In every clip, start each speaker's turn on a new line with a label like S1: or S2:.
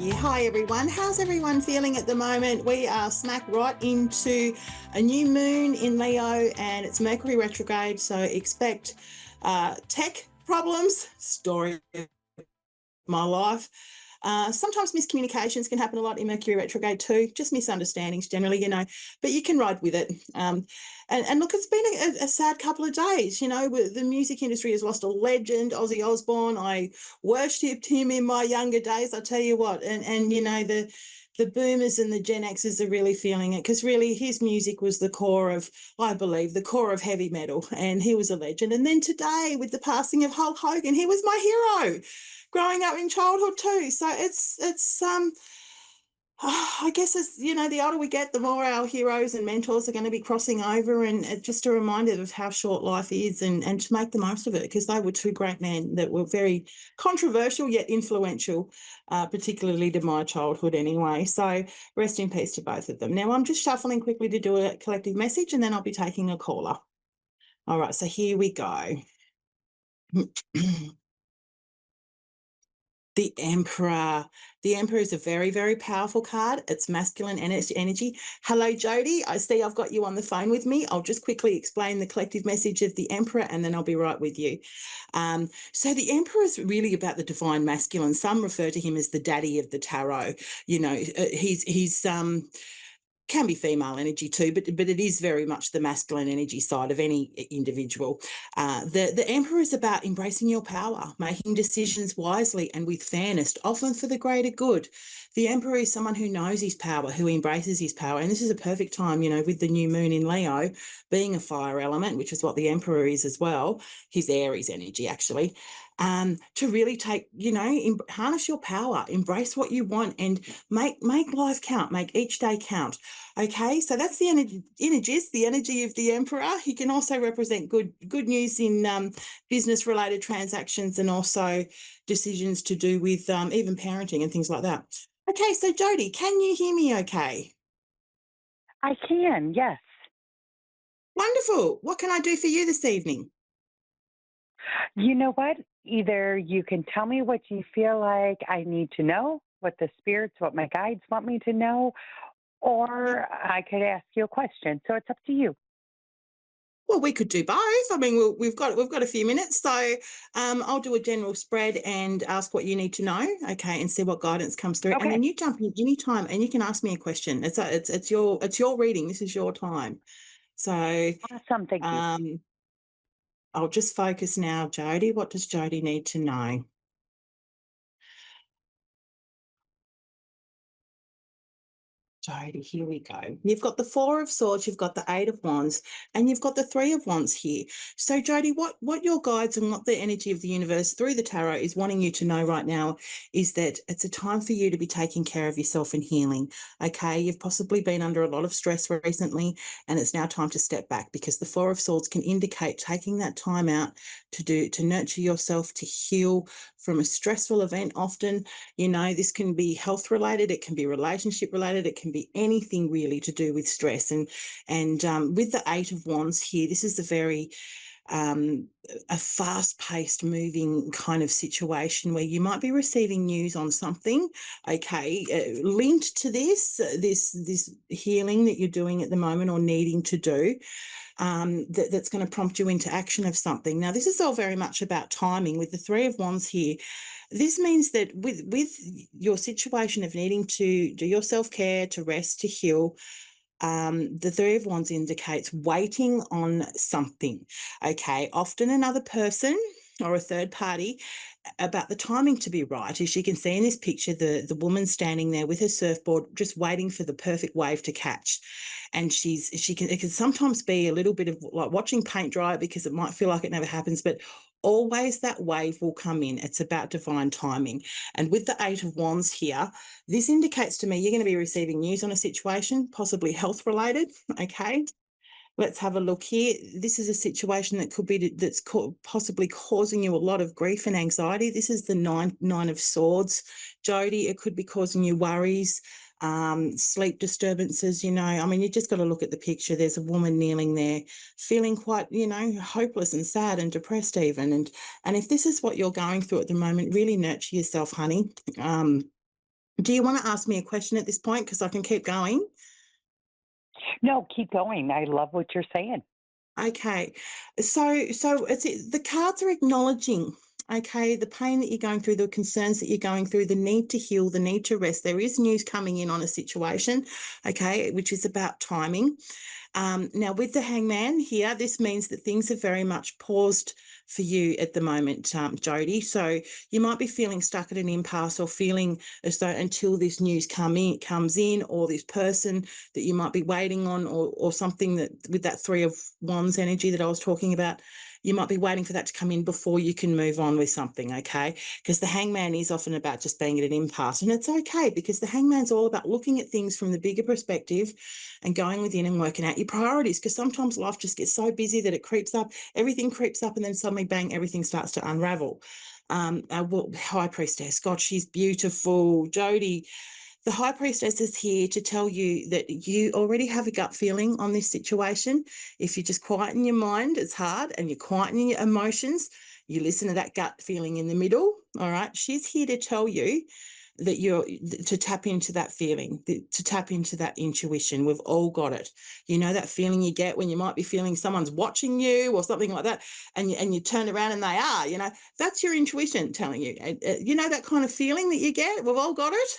S1: here. Hi, everyone. How's everyone feeling at the moment? We are smack right into a new moon in Leo and it's Mercury retrograde. So expect tech problems, story of my life. Sometimes miscommunications can happen a lot in Mercury retrograde too, just misunderstandings generally, but you can ride with it. And look, it's been a sad couple of days. The music industry has lost a legend, Ozzy Osbourne. I worshipped him in my younger days, I tell you what. And the boomers and the Gen Xers are really feeling it because really his music was the core of, I believe, the core of heavy metal, and he was a legend. And then today with the passing of Hulk Hogan, he was my hero growing up in childhood too. So I guess the older we get, the more our heroes and mentors are going to be crossing over, and it's just a reminder of how short life is and to make the most of it, because they were two great men that were very controversial yet influential, particularly to my childhood anyway. So rest in peace to both of them. Now I'm just shuffling quickly to do a collective message and then I'll be taking a caller. All right, so here we go. The Emperor. The Emperor is a very, very powerful card. It's masculine energy. Hello, Jody. I see I've got you on the phone with me. I'll just quickly explain the collective message of the Emperor and then I'll be right with you. So the Emperor is really about the divine masculine. Some refer to him as the daddy of the tarot. He's can be female energy too, but it is very much the masculine energy side of any individual. The Emperor is about embracing your power, making decisions wisely and with fairness, often for the greater good. The Emperor is someone who knows his power, who embraces his power, and this is a perfect time, with the new moon in Leo being a fire element, which is what the Emperor is as well, his Aries energy actually. To really take, harness your power, embrace what you want, and make life count, make each day count. Okay, so that's the energies, the energy of the Emperor. He can also represent good news in business-related transactions and also decisions to do with even parenting and things like that. Okay, so Jody, can you hear me okay?
S2: I can, yes.
S1: Wonderful. What can I do for you this evening?
S2: You know what? Either you can tell me what you feel like I need to know, what the spirits, what my guides want me to know,
S1: Yeah.
S2: or I could ask you a question. So it's up to you.
S1: Well, we could do both. I mean, we've got a few minutes, so I'll do a general spread and ask what you need to know, okay, and see what guidance comes through, and
S2: Okay.
S1: then you jump in any time and you can ask me a question. It's your reading. This is your time. So
S2: Awesome. Thank you.
S1: um, I'll just focus now, Jody. What does Jody need to know? Jody, here we go. You've got the Four of Swords, you've got the Eight of Wands, and you've got the Three of Wands here. So, Jody, what your guides and what the energy of the universe through the tarot is wanting you to know right now is that it's a time for you to be taking care of yourself and healing. Okay, you've possibly been under a lot of stress recently, and it's now time to step back, because the Four of Swords can indicate taking that time out to nurture yourself, to heal from a stressful event. Often, this can be health related, it can be relationship related, it can be anything really to do with stress. And with the Eight of Wands here, this is um, a fast-paced, moving kind of situation where you might be receiving news on something, okay, linked to this healing that you're doing at the moment or needing to do. That's going to prompt you into action of something. Now, this is all very much about timing. With the Three of Wands here, this means that with your situation of needing to do your self-care, to rest, to heal, the Three of Wands indicates waiting on something, okay? Often another person or a third party, about the timing to be right. As you can see in this picture, the woman standing there with her surfboard, just waiting for the perfect wave to catch. And it can sometimes be a little bit of like watching paint dry, because it might feel like it never happens, but always that wave will come in. It's about divine timing. And with the Eight of Wands here, this indicates to me you're going to be receiving news on a situation, possibly health related, okay? Let's have a look here. This is a situation that could be possibly causing you a lot of grief and anxiety. This is the nine of Swords, Jody. It could be causing you worries, sleep disturbances. I mean, you just got to look at the picture. There's a woman kneeling there, feeling quite, hopeless and sad and depressed even. And if this is what you're going through at the moment, really nurture yourself, honey. Do you want to ask me a question at this point? Because I can keep going.
S2: No, keep going. I love what you're saying.
S1: Okay. So the cards are acknowledging, okay, the pain that you're going through, the concerns that you're going through, the need to heal, the need to rest. There is news coming in on a situation, okay, which is about timing. Now, with the hangman here, this means that things are very much paused for you at the moment, Jody. So you might be feeling stuck at an impasse or feeling as though until this news comes in, or this person that you might be waiting on, or something that with that Three of Wands energy that I was talking about, you might be waiting for that to come in before you can move on with something, okay? Because the hangman is often about just being at an impasse. And it's okay, because the hangman's all about looking at things from the bigger perspective and going within and working out your priorities. Because sometimes life just gets so busy that it creeps up, everything creeps up, and then suddenly, bang, everything starts to unravel. Our high priestess, God, she's beautiful. Jody, the high priestess is here to tell you that you already have a gut feeling on this situation. If you just quieten your mind, it's hard, and you quieten your emotions, you listen to that gut feeling in the middle. All right. She's here to tell you that you're to tap into that feeling, to tap into that intuition. We've all got it. You know, that feeling you get when you might be feeling someone's watching you or something like that, and you turn around and they are, that's your intuition telling you. You know, that kind of feeling that you get? We've all got it.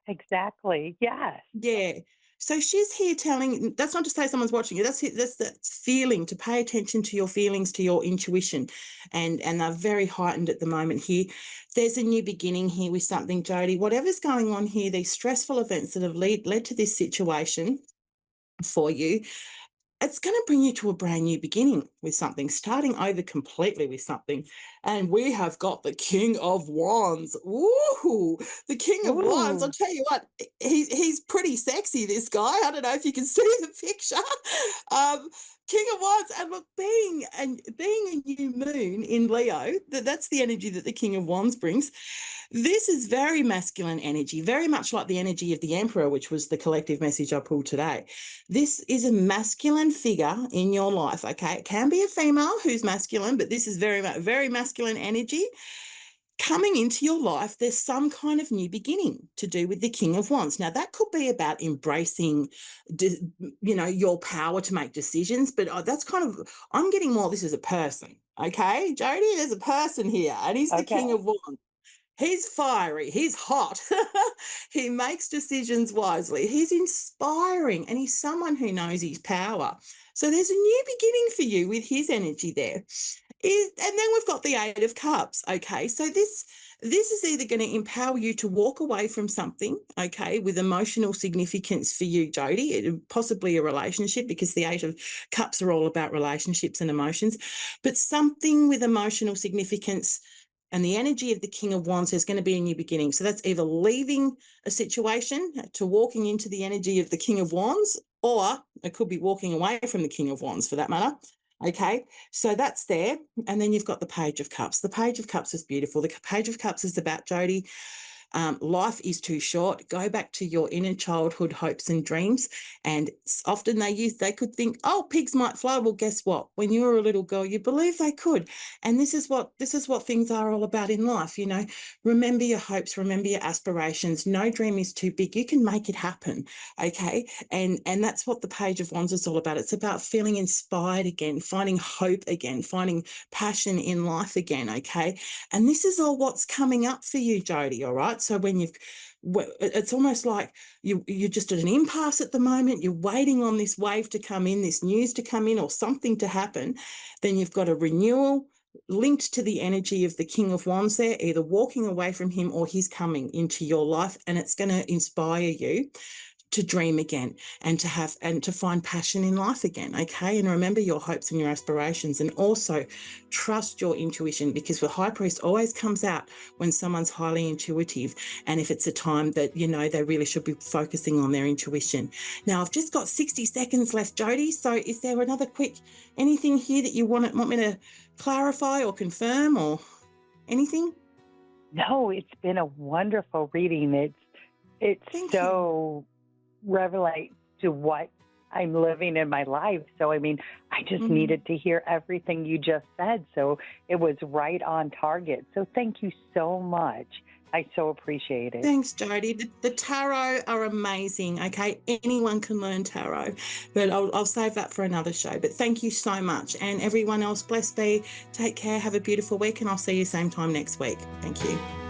S2: Exactly. Yes.
S1: Yeah. So she's here telling, that's not to say someone's watching you. That's that feeling, to pay attention to your feelings, to your intuition. And they're very heightened at the moment here. There's a new beginning here with something, Jody. Whatever's going on here, these stressful events that have led to this situation for you, it's going to bring you to a brand new beginning with something, starting over completely with something. And we have got the King of Wands. Ooh, the King of Wands. I'll
S2: Ooh.
S1: tell you what, he's pretty sexy, this guy. I don't know if you can see the picture. Um, King of Wands, and look, being a new moon in Leo, that's the energy that the King of Wands brings. This is very masculine energy, very much like the energy of the Emperor, which was the collective message I pulled today. This is a masculine figure in your life, okay? It can be a female who's masculine, but this is very masculine energy coming into your life. There's some kind of new beginning to do with the King of Wands. Now, that could be about embracing, your power to make decisions, but that's kind of, I'm getting more, this is a person, okay? Jody, there's a person here, and he's the King
S2: Okay.
S1: of Wands. He's fiery, he's hot. He makes decisions wisely. He's inspiring, and he's someone who knows his power. So there's a new beginning for you with his energy there. And then we've got the Eight of Cups. Okay, so this is either going to empower you to walk away from something, okay, with emotional significance for you, Jody, possibly a relationship, because the Eight of Cups are all about relationships and emotions, but something with emotional significance. And the energy of the King of Wands is going to be a new beginning. So that's either leaving a situation to walking into the energy of the King of Wands, or it could be walking away from the King of Wands for that matter. Okay, so that's there. And then you've got the Page of Cups. The Page of Cups is beautiful. The Page of Cups is about, Jody, life is too short. Go back to your inner childhood hopes and dreams. And often they could think, oh, pigs might fly. Well, guess what? When you were a little girl, you believed they could. And this is what things are all about in life. Remember your hopes, remember your aspirations. No dream is too big. You can make it happen. Okay. And that's what the Page of Wands is all about. It's about feeling inspired again, finding hope again, finding passion in life again. Okay. And this is all what's coming up for you, Jody. All right. So it's almost like you're just at an impasse at the moment. You're waiting on this wave to come in, this news to come in, or something to happen. Then you've got a renewal linked to the energy of the King of Wands there, either walking away from him or he's coming into your life, and it's going to inspire you to dream again and to find passion in life again. Okay. And remember your hopes and your aspirations, and also trust your intuition, because the high priest always comes out when someone's highly intuitive, and if it's a time that they really should be focusing on their intuition. Now, I've just got 60 seconds left, Jody, so is there another quick anything here that you want me to clarify or confirm or anything?
S2: No, it's been a wonderful reading. It's
S1: Thank you.
S2: so relate to what I'm living in my life. So, I mean, I just
S1: Mm.
S2: needed to hear everything you just said. So it was right on target. So thank you so much. I so appreciate it.
S1: Thanks, Jody. The tarot are amazing. Okay, anyone can learn tarot, but I'll save that for another show. But thank you so much, and everyone else, blessed be. Take care. Have a beautiful week, and I'll see you same time next week. Thank you.